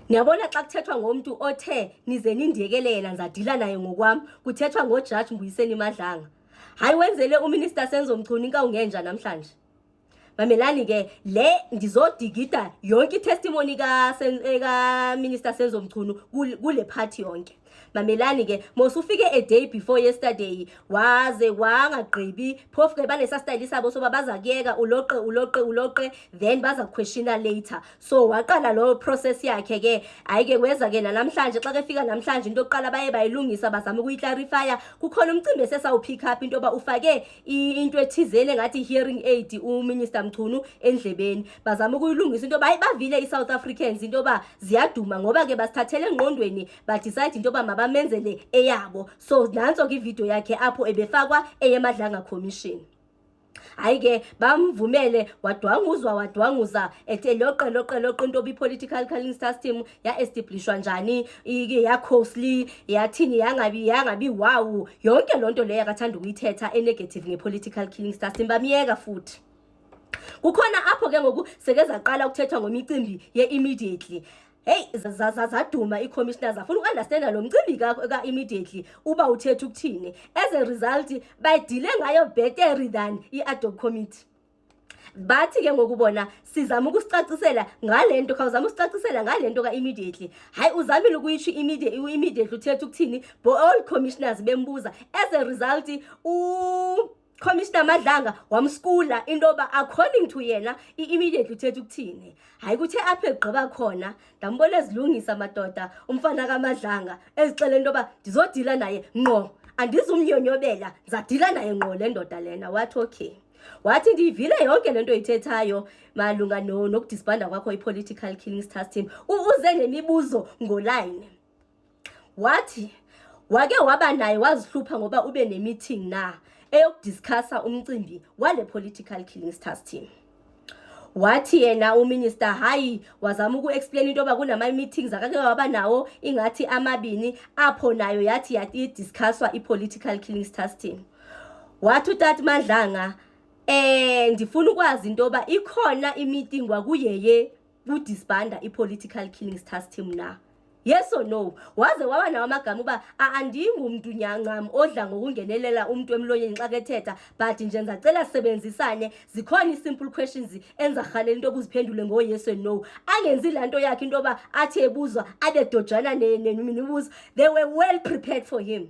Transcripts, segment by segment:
Niyabona xa kuthethwa ngomuntu othe nize nindiyekelela nzadila naye ngokwami kuthethwa ngoJudge Mbuyiseni Madlanga. Hayi wenzele uMinister Senzo Mchunu inkawu namhlanje. Mamelani ke le ndizodigida yonke testimony ka Minister Senzo Mchunu kule party yonke. Mamelani ke mosufike a day before yesterday waze wangagqibi phofu ke banesa style sabo soba baza kuyeka uloqe then baza questiona later. So waqala lo process yakhe ke ayike kweza ke namhlanje xa ke fika namhlanje into oqala baye bayilungisa bazama ukuyiclarifya kukhona umcimbi esesawu pick up into ba ufake into ethizele ngathi hearing aid uMinister Mchunu endlebeni bazama ukuyilungisa into bavile iSouth Africans into ba ziyaduma ngoba ke basithathele engqondweni ba decide into ba mabamenzele eyabo. So nanso ke video yakhe apho ebefakwa Madlanga Commission. Ayike bamvumele wadwanguza ethe loqe into bi political calling system ya establishwa njani ya costly yathini yangabi wow yonke lonto leyo akathanda ukuyithetha negative ngepolitical killing system bamiyeka futhi. Kukhona apho ke ngoku sekeza qala ukuthethwa ngomicimbi ye immediately. Hey zaduma i-commissioners afuna ukunderstanda lo mcimbi ka immediately uba uthetha ukuthini. As a result bayidile ngayo better than i-ad-hoc committee. Bathi ke ngokubona sizama ukusicacisela ngalento khawuzama usicacisela ngalento ka immediately. Hayi uzamile ukuyisho immediately uthetha ukuthini all commissioners bembuza. As a result Commissioner Madlanga wamskula indoba according to yena immediately uthetha ukuthini. Hayi kuthe apha egqiba khona ndambona ezilungisa madoda umfana kaMadlanga ezixele indoba ndizodila naye ngqo andizumnyonyobela nzadila naye ngqo le ndoda lena. Wathi okay wathi ndivile yonke lento oyithethayo malunga nokudisbanda kwakho ipolitical killing system uze nemibuzo ngoline. Wathi wake waba naye wazihlupha ngoba ube nemeeting na eyokudiscussa umcimbi wale political killing system. Wathi yena uminister hayi wazama ukuexplain into ba kunama meetings akake waba nawo ingathi amabini apho nayo yathi discusswa ipolitical killing system. Wathi uTat Madlanga ndifuna ukwazi into ba ikhona imeeting kwakuyeye kudisbanda ipolitical killing system na. Yes or no? Waze waba nawo amagama uba andingumuntu nyancam odla ngokungenelela umuntu emlonyeni xa kethetha but nje nzacela sisebenzisane zikhona simple questions enzakhale into obuziphendule ngo yes or no. Angenzi lanto yakhe into ba athi ebuzwa abe dojana nemibuzo. They were well prepared for him.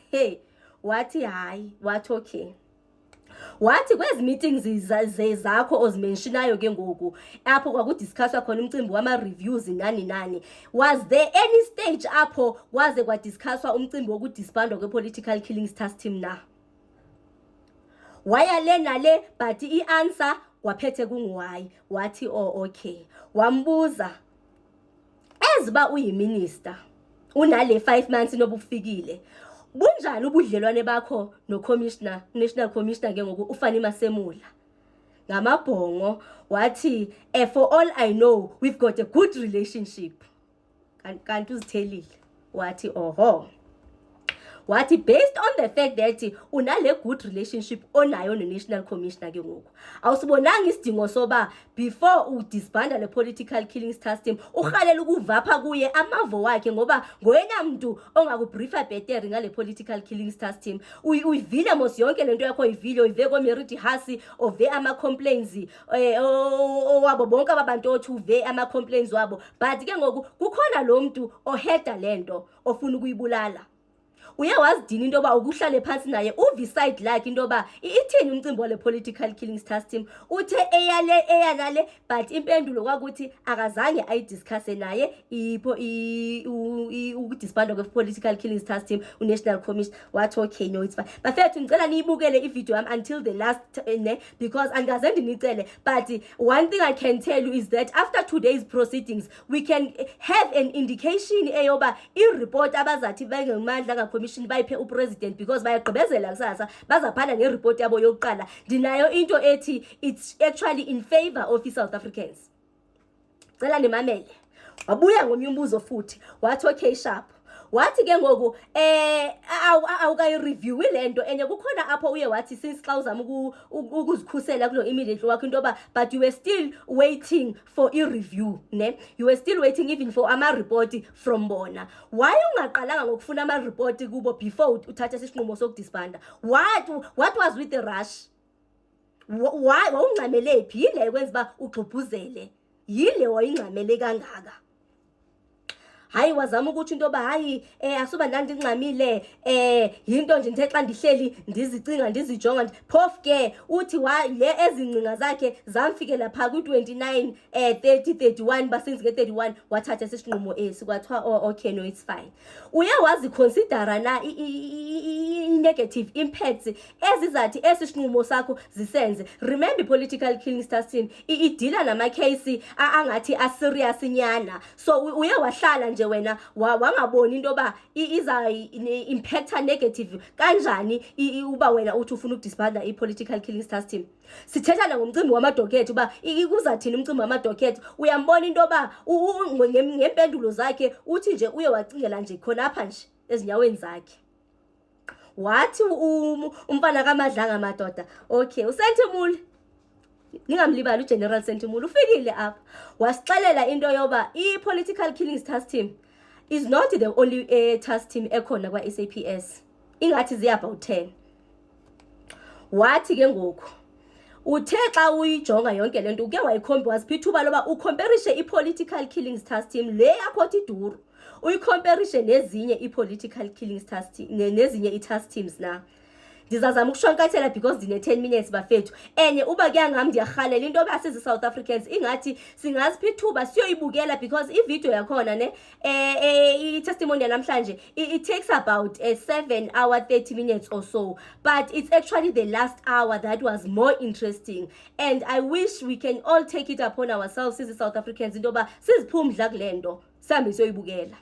Hey wathi hayi wathi okay. Wathi kwezi meetings zakho ozimentionayo ke ngoku apho kwakudiscusswa khona umcimbi wama reviews nani was there any stage apho kwaze kwadiscusswa umcimbi wokudisbandwa kwepolitical killing system na? Waya le nale but answer waphethe kunguhayi. Wathi oh okay. Wambuza eziba uyiminister unale 5 months nobufikile bunjani ubudlelwane bakho no commissioner national commissioner ke ngoku ufani Masemula ngamabhongo. Wathi for all I know we've got a good relationship. Kanti uzithelile. Wathi oho. Wathi based on the fact that unale good relationship onayo no-national commissioner ke ngoku awusibonanga isidingo soba before udisbanda le political killing system urhalela ukuvapha kuye amavo wakhe ngoba ngoyena muntu ongakubriefa better ngale political killing system. Uyivile mos yonke lento yakho ivile uyive ko Merit Hasi ove ama complaints wabo bonke abantu othi uve ama complaints wabo but ke ngoku kukhona lo muntu oheda lento ofuna ukuyibulala. Uyawazidini into ba ukuhlale phansi naye uviside like into ba ithini umcimbi wale political killing system uthe eyanale but impendulo kwakuthi akazange ayidiscuss naye ukudisband of political killing system unational commission. Wathi okay no it's fine bafethu ngicela niyibukele ivideo yami until the last because angaze ndinicele but one thing I can tell you is that after today's proceedings we can have an indication eyoba i-report abazathi bangeMadlanga Commission bayiphe upresident because bayagqibezela kusasa bazabhala ngereport yabo yokuqala. Ndinayo into ethi it's actually in favor of South Africans. Cela nimamele. Wabuya ngomnye umbuzo futhi wathi okay sharp wathi ke ngoku awukayi-review lento enye kukhona apho uye wathi since xa uzama ukuzikhusela kulo immediately wakho into yoba but you were still waiting for i-review ne, you were still waiting even for ama-report from bona. Why ungaqalanga ngokufuna ama-report kubo before uthathe isinqumo sokudisbanda? What was with the rush? Why wawungxamele phi? Yile ekwenza uba ugxubhuzele, yile wayingxamele kangaka. Hayi wazama ukuthi into yoba hayi asuba ndandingxamile yinto nje ndithe xa ndihleli ndizicinga ndizijonga phofu ke uthi le ezingcinga zakhe zamfikela phaa kwi-29 30 31 basenzi nge-31 wathatha isinqumo esi kwathiwa okay no it's fine. Uye waziconsidera na i-negative impacts ezizathi esi sinqumo sakho zisenze. Remember political killing system idila namakheyisi angathi aserious nyana, so uye wahlala nje wena wangaboni into yoba iza impacta negative kanjani uba wena uthi ufuna ukudisbanda i-political killing system. Sithetha ngomcimbi wamadokethi uba kuzathini umcimbi wamadokethi. Uyambona into yoba ngempendulo zakhe uthi nje uye wacingela nje khona apha nje ezinyaweni zakhe. Wathi umfana kaMadlanga madoda, okay uSentimule, ningamlibali uGeneral Sentimule ufikile apha wasixelela into yoba i-political killing task team is not the only task team ekhona kwa-SAPS, ingathi ziya about 10. Wathi ke ngoku uthe xa uyijonga yonke lento uke wazipha ithuba loba ucomparison i-political killings task team le yakhothi iduru uyicomparison nezinye i-political killings task team nezinye i-task teams na. Ndizazama ukushwankathela because ndine-10 minutes bafethu enye uba kuyangami ndiyarhalela into yoba sizi-South Africans ingathi singazipha ithuba siyoyibukela because ivideo yakhona ne i-testimony yanamhlanje it takes about 7 hour 30 minutes or so, but it's actually the last hour that was more interesting and I wish we can all take it upon ourselves sizi-South Africans into yoba siziphumdla kule nto sihambe siyoyibukela.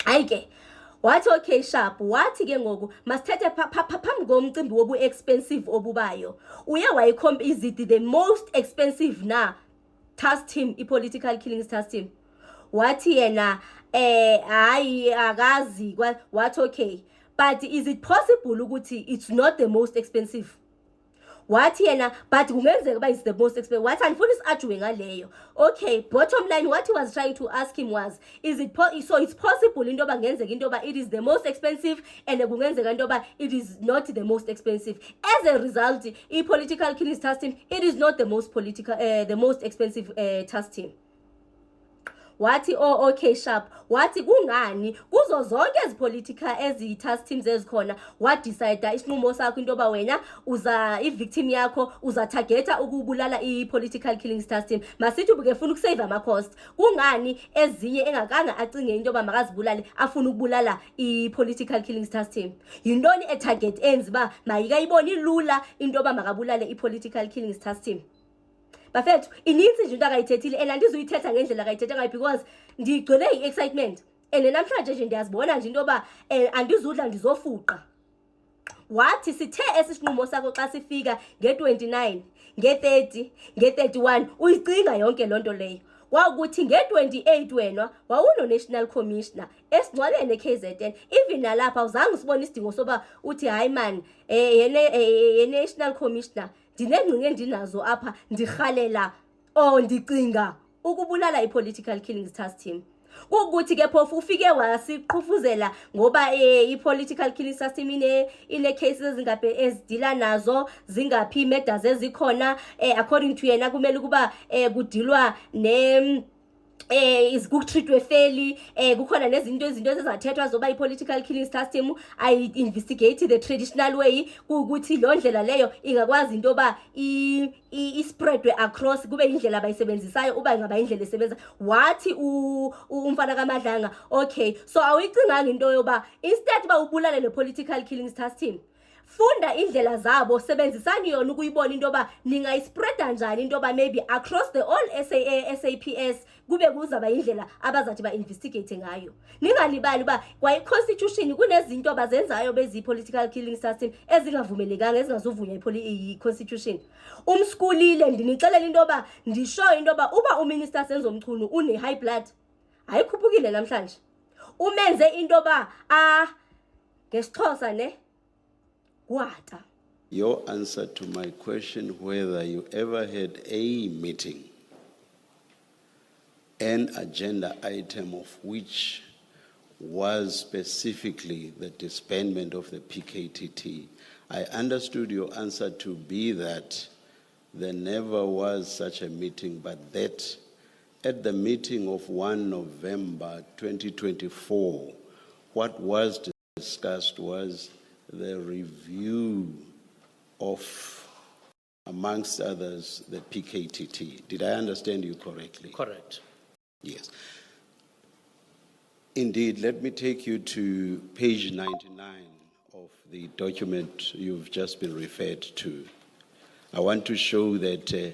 Hayi ke wathi okay sharp, wathi ke ngoku masithethe phambi komcimbi wobu-expensive obubayo. Uye wayicompare the most expensive na task team i-political killings task team. Wathi yena hayi akazi wathi okay but is it possible ukuthi it's not the most expensive? Wathi yena but kungenzeka ba is the most expensive. Wathi andifuna isiargue ngaleyo. Okay, bottom line what he was trying to ask him was, is it so it's possible into yoba ngenzeka into yoba it is the most expensive and kungenzeka into yoba it is not the most expensive. As a result, i-political killing task team it is not the most expensive task team. Wathi okay sharp, wathi kungani kuzo zonke ezipolitical ezi-task teams ezikhona wadecide isinqumo sakho into yoba wena i-victim yakho uzatargeta ukubulala i-political killing task team. Masithi ubuke funa ukusave ama-cost, kungani ezinye engakanga acinge into yoba makazibulale afuna ukubulala i-political killing task team? Yintoni etarget enzi uba mayikayiboni lula into yoba makabulale i-political killing task team? Bafethu ininzi nje into akayithethile and andizuyithetha ngendlela akayithetha ngayo because ndigcwele i-excitement and namhlanje nje ndiyazibona nje into yoba andizudla ndizofuqa. Wathi sithe esisinqumo sakho xa sifika nge-29 nge-30 nge-31 uyicinga yonke loo nto leyo. Kwakuthi nge-28 wena wawuno-national commissioner esingcwaleni e-KZN, even nalapha uzange usibone isidingo soba uthi hayi man ye-national commissioner ndinengcinga endinazo apha ndirhalela ndicinga ukubulala i-political killings task team. Kukuthi ke phofu ufike wasiqhufuzela ngoba i-political killings task team ine-cases ezingaphi ezidila nazo zingaphi matters ezikhona according to yena kumele ukuba kudilwa kutreatwe fairly kukhona nezinto ezizathethwa zoba i-political killings task team investigate the traditional way ukuthi lo ndlela leyo ingakwazi into yoba i-spreadwe across kube indlela abayisebenzisayo uba ingaba indlela esebenza. Wathi umfana kaMadlanga okay so awuyicinganga into yoba instead uba ubulale le-political killings task team funda indlela zabo sebenzisani yona ukuyibona into yoba ningayispreada njani into yoba maybe across the all SAPS kube kuzaba indlela abazathi ba-investigate ngayo. Ningalibali uba kwayi-constitution kunezinto abazenzayo bezi-political killing system ezingavumelekanga ezingazuvunywa yi-constitution. Umskulile ndinixelela into yoba ndishoyo into yoba uba uMinister Senzo Mchunu une-high blood ayikhuphukile namhlanje. umenze into ba ngesixhosa ne kwata. Your answer to my question whether you ever had a meeting, an agenda item of which was specifically the disbandment of the PKTT, I understood your answer to be that there never was such a meeting, but that at the meeting of 1 November 2024, what was discussed was the review of, amongst others, the PKTT. Did I understand you correctly? Correct. Yes. Indeed, let me take you to page 99 of the document you've just been referred to. I want to show that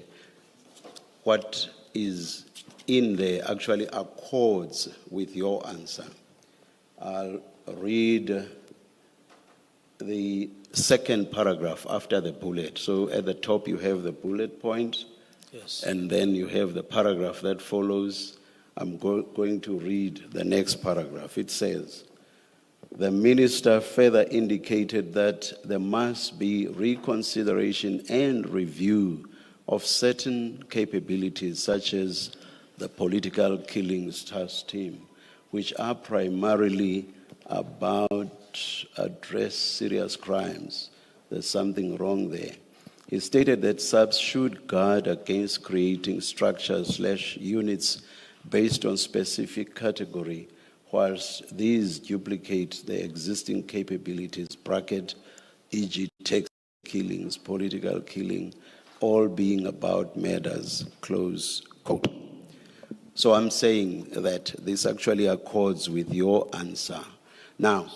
what is in there actually accords with your answer. I'll read the second paragraph after the bullet. So at the top you have the bullet point, Yes. and then you have the paragraph that follows. I'm going to read the next paragraph. It says, the minister further indicated that there must be reconsideration and review of certain capabilities, such as the political killings task team, which are primarily about address serious crimes. There's something wrong there. He stated that SAPS should guard against creating structures/units based on specific category, whilst these duplicate the existing capabilities, bracket, e.g. text killings, political killing, all being about murders, close quote. So I'm saying that this actually accords with your answer. Now,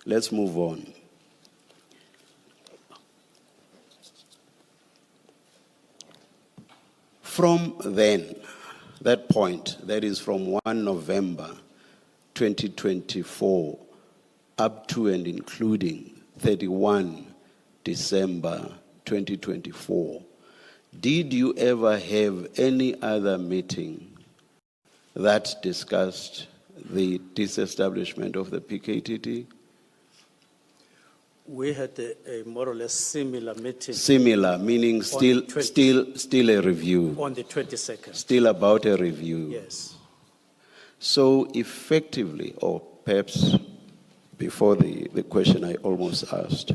let's move on. From then, that point, that is from 1 November 2024 up to and including 31 December 2024, did you ever have any other meeting that discussed the disestablishment of the PKTT? We had a more or less similar meeting Similar, meaning still a review. on the 22nd. Still about a review. Yes. So effectively, or perhaps before the question I almost asked,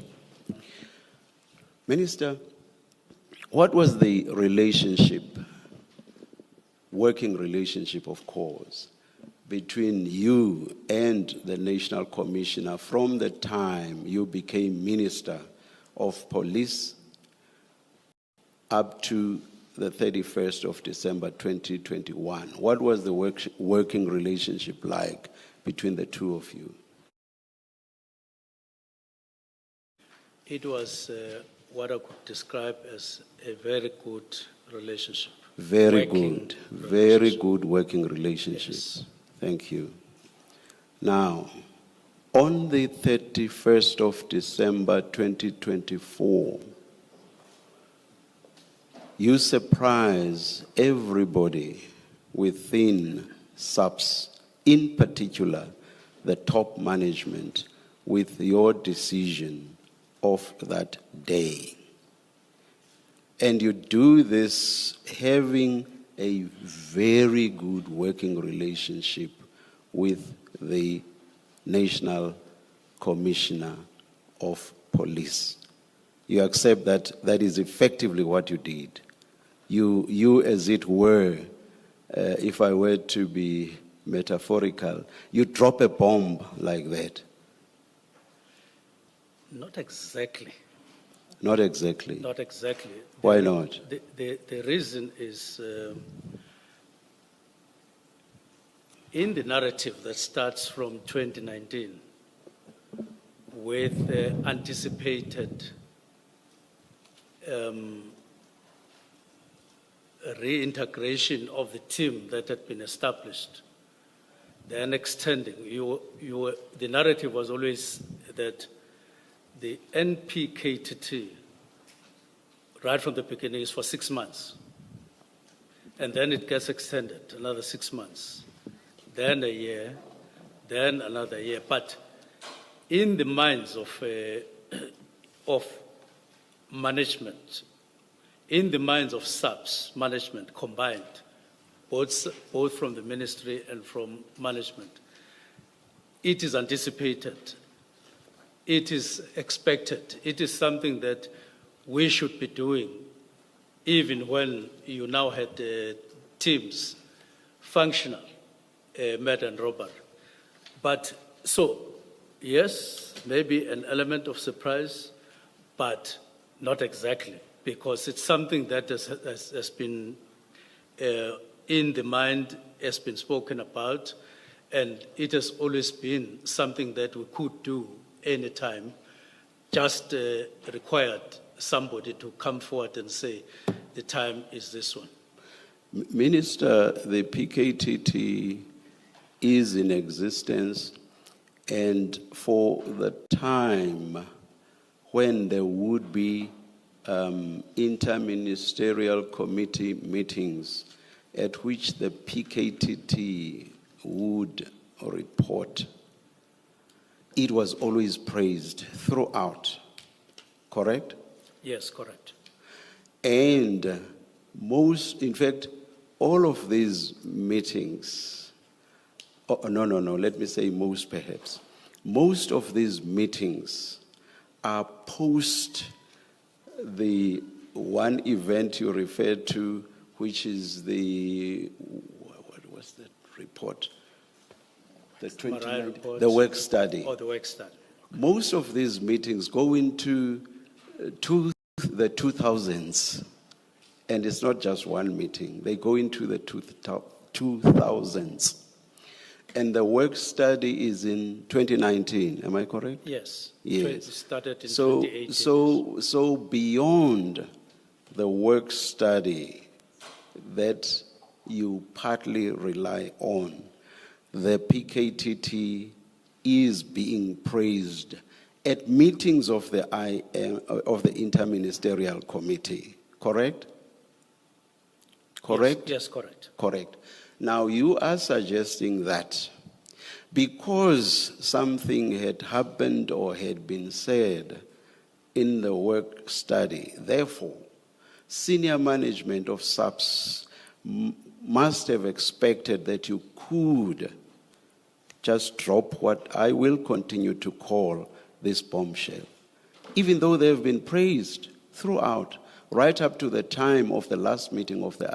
Minister, what was the relationship, working relationship of course, between you and the National Commissioner from the time you became Minister of Police up to the 31st of December 2021? What was the working relationship like between the two of you? It was what I could describe as a very good relationship. Very Working good working relationship. Yes. Thank you. Now, on the 31st of December 2024, you surprise everybody within SAPS, in particular the top management, with your decision of that day. And you do this having a very good working relationship with the National Commissioner of Police. You accept that that is effectively what you did. You as it were, if I were to be metaphorical, you drop a bomb like that. Not exactly. Not exactly. Not exactly. Why not? The reason is in the narrative that starts from 2019 with anticipated reintegration of the team that had been established, then extending. The narrative was always that the NPKTT, right from the beginning, is for 6 months. And then it gets extended another 6 months, then a year, then another year. But in the minds of management, in the minds of SAPS management combined, both from the ministry and from management, it is anticipated, it is expected, it is something that we should be doing, even when you now had teams functional, murder and robbery. But so, yes, maybe an element of surprise, but not exactly, because it's something that has been in the mind, has been spoken about, and it has always been something that we could do anytime, just required somebody to come forward and say, the time is this one. Minister, the PKTT is in existence, and for the time when there would be interministerial committee meetings at which the PKTT would report, it was always praised throughout, correct? Yes, correct. And in fact, all of these meetings, let me say most perhaps, most of these meetings are post the one event you referred to, which is what was that report? The 29, the work study. Oh, the work study. Most of these meetings go into the 2000s, and it's not just one meeting. They go into the 2000s. And the work study is in 2019, am I correct? Yes. Yes. It started in 2018. So beyond the work study that you partly rely on, the PKTT is being praised at meetings of the Interministerial Committee, correct? Correct? Yes, correct. Correct. Now you are suggesting that because something had happened or had been said in the work study, therefore, senior management of SAPS must have expected that you could just drop what I will continue to call this bombshell, even though they have been praised throughout, right up to the time of the last meeting of the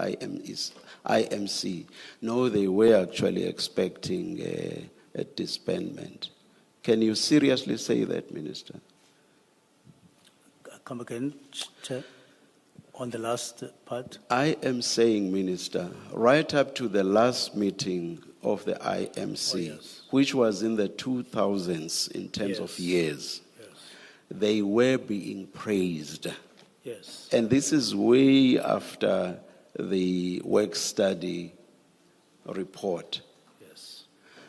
IMC. No, they were actually expecting a disbandment. Can you seriously say that, Minister? Come again, Chair, on the last part. I am saying, Minister, right up to the last meeting of the IMC, yes. which was in the 2000s in terms of years, they were being praised. Yes. And this is way after the work study report. Yes.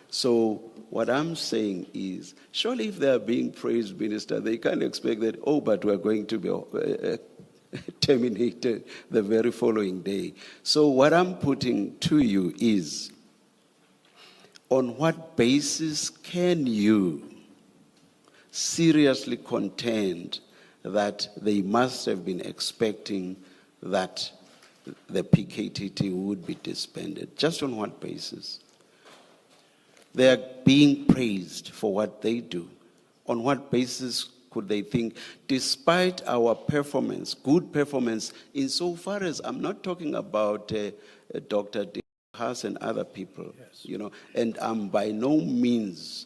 So what I'm saying is, surely if they are being praised, Minister, they can't expect that, but we're going to be terminated the very following day. So what I'm putting to you is, on what basis can you seriously contend that they must have been expecting that the PKTT would be disbanded? Just on what basis? They are being praised for what they do. On what basis could they think, despite our performance, good performance, insofar as I'm not talking about Dr. De Haas and other people, and I'm by no means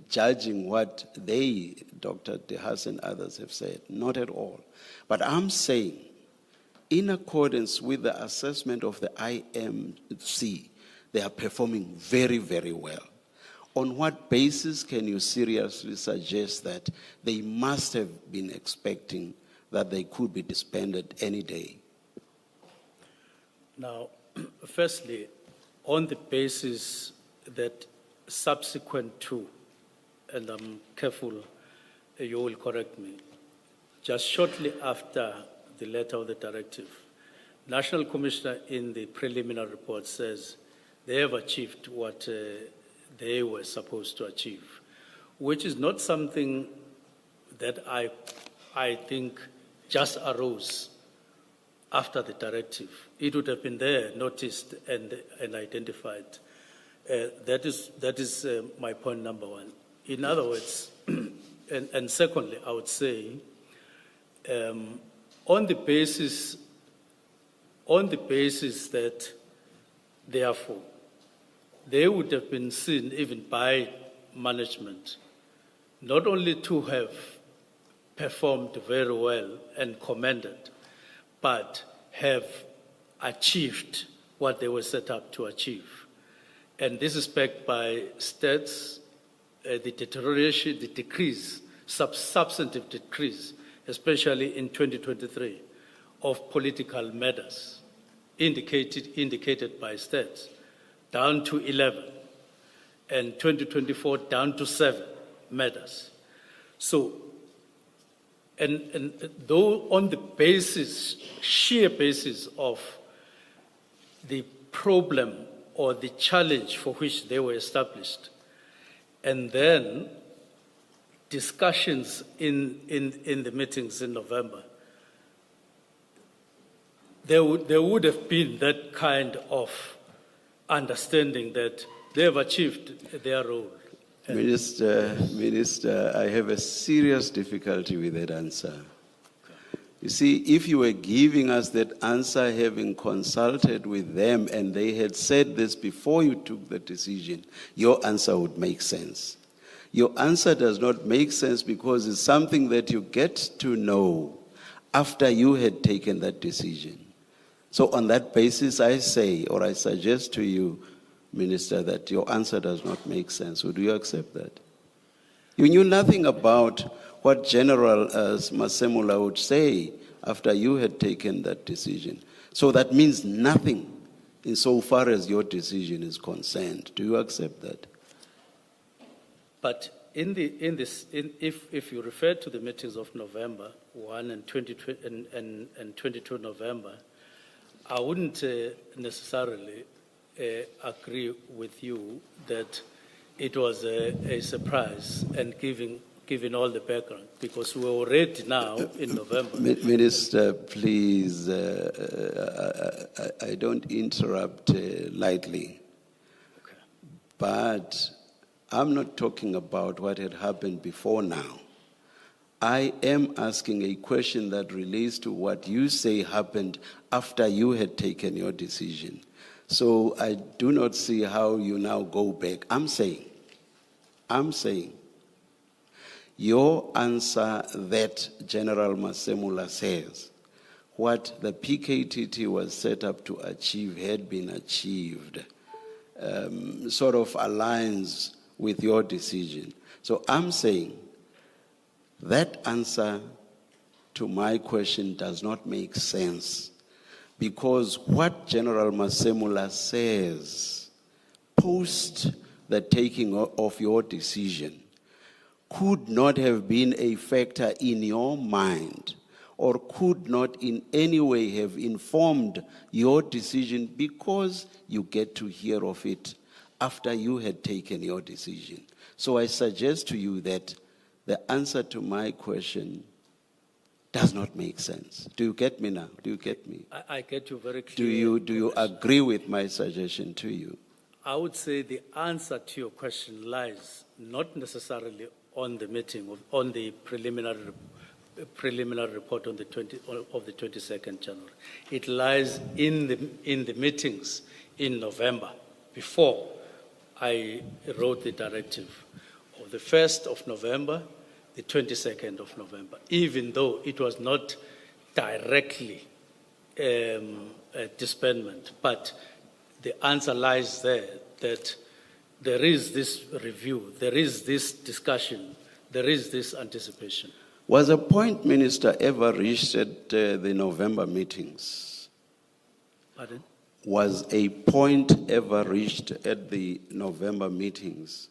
judging what they, Dr. De Haas and others have said, not at all. But I'm saying, in accordance with the assessment of the IMC, they are performing very, very well. On what basis can you seriously suggest that they must have been expecting that they could be disbanded any day? Now, firstly, on the basis that subsequent to, and I'm careful, you will correct me, just shortly after the letter of the directive, National Commissioner in the preliminary report says they have achieved what they were supposed to achieve, which is not something that I think just arose after the directive. It would have been there, noticed and identified. That is my point number one. In other words, and secondly, I would say, on the basis that, therefore, they would have been seen even by management, not only to have performed very well and commended, but have achieved what they were set up to achieve. And this is backed by stats, the deterioration, the decrease, substantive decrease, especially in 2023, of political matters, indicated by stats, down to 11, and 2024 down to 7 matters. So, and though on the basis, sheer basis of the problem or the challenge for which they were established, and then discussions in the meetings in November, there would have been that kind of understanding that they have achieved their role. Minister, I have a serious difficulty with that answer. You see, if you were giving us that answer having consulted with them and they had said this before you took the decision, your answer would make sense. Your answer does not make sense because it's something that you get to know after you had taken that decision. So on that basis, I say, or I suggest to you, Minister, that your answer does not make sense. Would you accept that? You knew nothing about what General Masemula would say after you had taken that decision. So that means nothing insofar as your decision is concerned. Do you accept that? But if you refer to the meetings of November 1 and 22 November, I wouldn't necessarily agree with you that it was a surprise and given all the background, because we're already now in November. Minister, please, I don't interrupt lightly. Okay. But I'm not talking about what had happened before now. I am asking a question that relates to what you say happened after you had taken your decision. So I do not see how you now go back. I'm saying, your answer that General Masemula says, what the PKTT was set up to achieve had been achieved, sort of aligns with your decision. So I'm saying that answer to my question does not make sense, because what General Masemula says post the taking of your decision could not have been a factor in your mind or could not in any way have informed your decision, because you get to hear of it after you had taken your decision. So I suggest to you that the answer to my question does not make sense. Do you get me now? Do you get me? I get you very clearly. Do you agree with my suggestion to you? I would say the answer to your question lies not necessarily on the meeting, on the preliminary report on the 22nd January. It lies in the meetings in November, before I wrote the directive, of the 1st of November, the 22nd of November, even though it was not directly a disbandment, but the answer lies there, that there is this review, there is this discussion, there is this anticipation. Was a point, Minister, ever reached at the November meetings? Pardon? Was a point ever reached at the November meetings?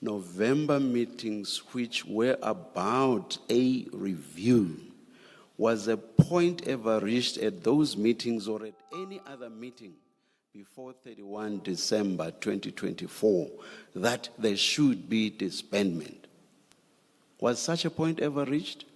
November meetings which were about a review. Was a point ever reached at those meetings or at any other meeting before 31 December 2024 that there should be disbandment. Was such a point ever reached?